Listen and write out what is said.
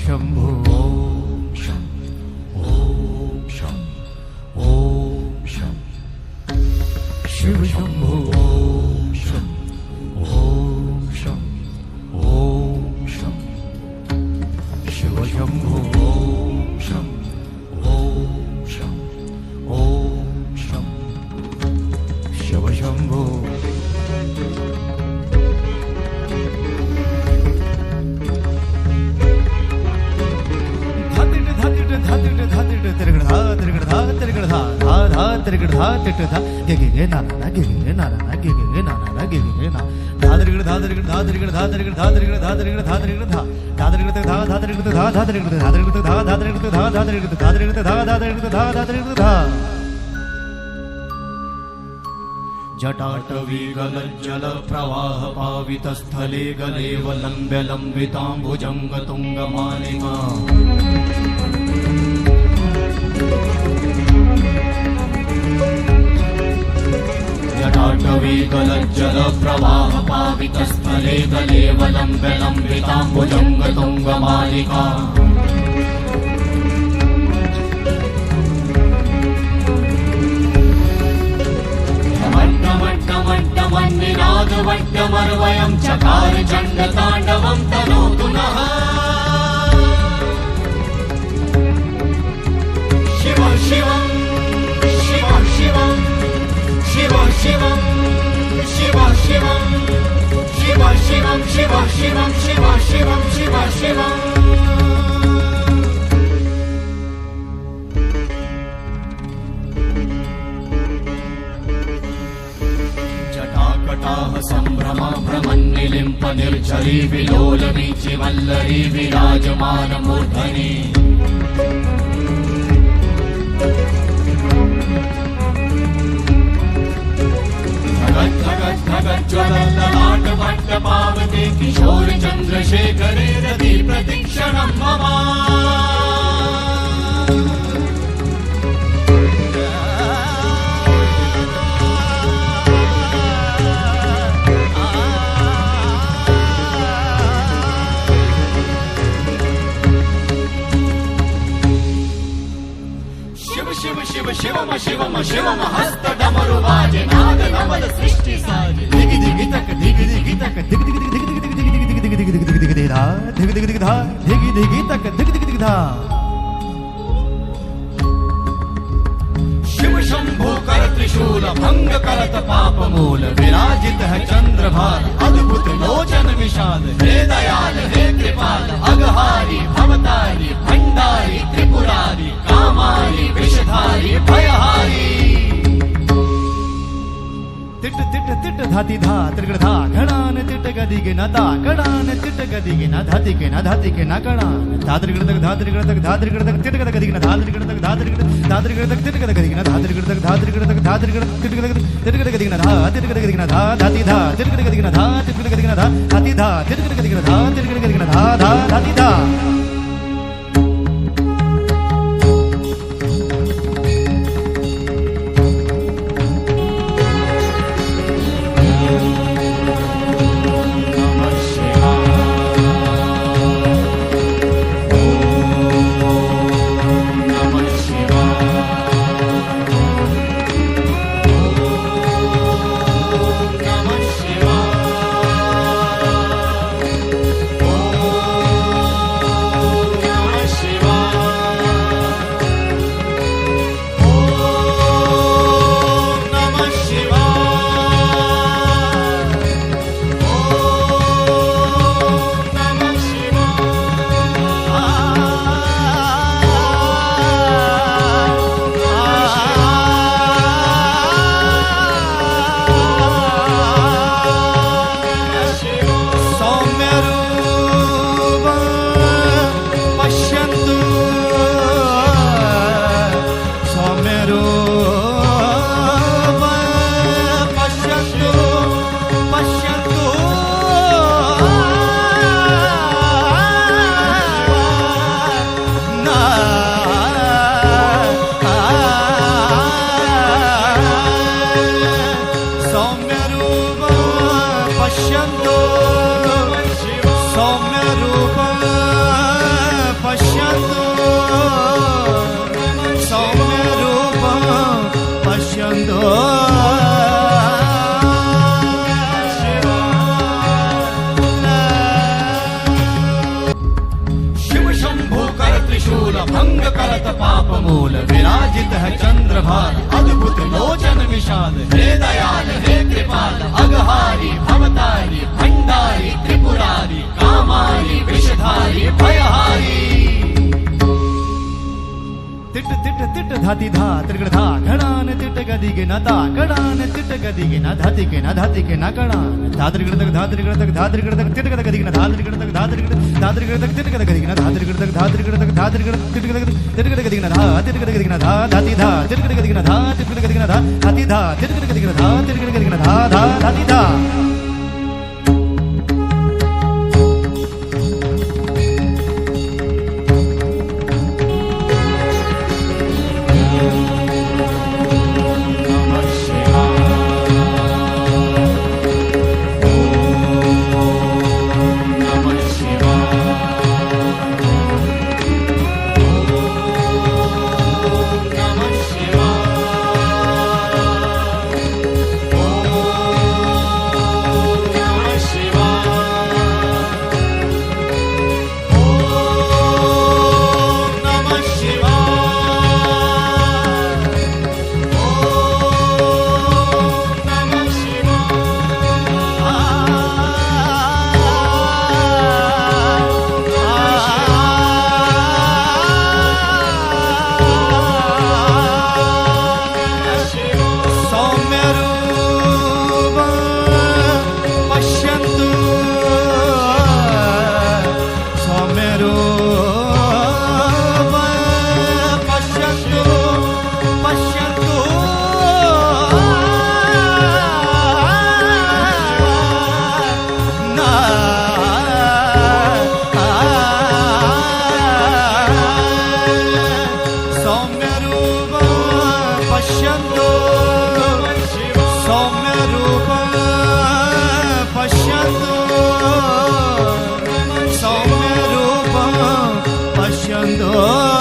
शंभो ओम शं ओम शं ओम शं शिव शंभो ओम शं ओम शं ओम शं शिव शंभो ओम शं ओम शं ओम शं शिव शंभो जटाटवीगलज्जल प्रवाह पावितस्थले गलेव लम्ब्य लम्बिताम्बुजङ्ग तुङ्गमालिका जटाटवीगलज्जल प्रवाह पावितस्थले गलेव लम्ब्य लम्बिताम्बुजङ्ग तुङ्गमालिका वट्टमर्वयं चकार चण्डताण्डवं तनोतु नः शिव शिवं शिव शिवं शिव शिवं शिव शिवं शिव शिवं शिव शिवं शिव शिवं शिव शिवं सम्भ्रमा भ्रमन्निलिम्प निर्झरी विलोल वीचि वल्लरी विराजमान मूर्धनि धगत् धगत् धगत् ज्वलल्ललाट वट्ट पावते किशोर चन्द्रशेखरे रति प्रतिक्षणं मम शिव शिवम शिवम शिवम हस्त डमरु बाजे नाद नवल सृष्टि साजे दिगि दिगि तक दिगि दिगि तक दिगि दिगि दिगि दिगि दिगि दिगि दिगि दिगि दिगि दिगि धा दिगि दिगि दिगि धा दिगि दिगि तक दिगि दिगि दिगि धा शिव शंभो कर त्रिशूल भंग करत पाप मूल विराजित है चंद्रभार अद्भुत लोचन विशाल हे दयाल हे कृपाल अगहारी भवतारी भंडारी त्रिपुरारी कामारी विषधारी भयहारी तिट तिट तिट धाति धा त्रिगण धा घणान तिट गदि के न ता घणान तिट गदि के न धाति के न धाति के न घणान धात्रिगण तक धात्रिगण तक धात्रिगण तक तिट गद गदि के न धात्रिगण तक धात्रिगण धात्रिगण तक तिट गद गदि के न धात्रिगण तक धात्रिगण तक धात्रिगण तिट गद तिट गद गदि के न धा तिट गद गदि के न धा धाति धा तिट गद गदि के न धा तिट गद गदि के न धा धाति धा तिट गद गदि के न धा तिट गद गदि के न धा धा धाति धा ತಿಟ್ಟ ತಿಟ್ಟ ತಿಟ್ಟ ಧಾತಿ ಧಾ ತಿರುಗಡ ಧಾ ಘಡಾನ ತಿಟ್ಟ ಗದಿಗೆ ನ ತಾ ಕಡಾನ ತಿಟ್ಟ ಗದಿಗೆ ನ ಧಾತಿಗೆ ನ ಧಾತಿಗೆ ನ ಕಡಾನ ಧಾತ್ರಿಗಿಡದಾಗ ಧಾತ್ರಿಗಿಡದಾಗ ಧಾತ್ರಿಗಿಡದಾಗ ತಿಟ್ಟಗದ ಗದಿಗೆ ನ ಧಾತ್ರಿಗಿಡದಾಗ ಧಾತ್ರಿಗಿಡದಾಗ ತಿಟ್ಟಗದ ಗದಿಗೆ ನ ಧಾತ್ರಿಗಿಡದಾಗ ಧಾತ್ರಿಗಿಡದಾಗ ಧಾತ್ರಿಗಿಡ ತಿಟ್ಟಗದ ಗದಿಗೆ ನ ಧಾ ತಿಟ್ಟಗದ ಗದಿಗೆ ನ ಧಾ ಧಾತಿ ಧಾ ತಿಟ್ಟಗದ ಗದಿಗೆ ನ ಧಾ ತಿಟ್ಟಗದ ಗದಿಗೆ ನ ಧಾ ಧಾತಿ ಧಾ ತಿಟ್ಟಗದ ಗದಿಗೆ ನ ಧಾ ತಿಟ್ಟಗದ ಗದಿಗೆ ನ ಧಾ ಧಾ ಧಾತಿ ಧಾ Oh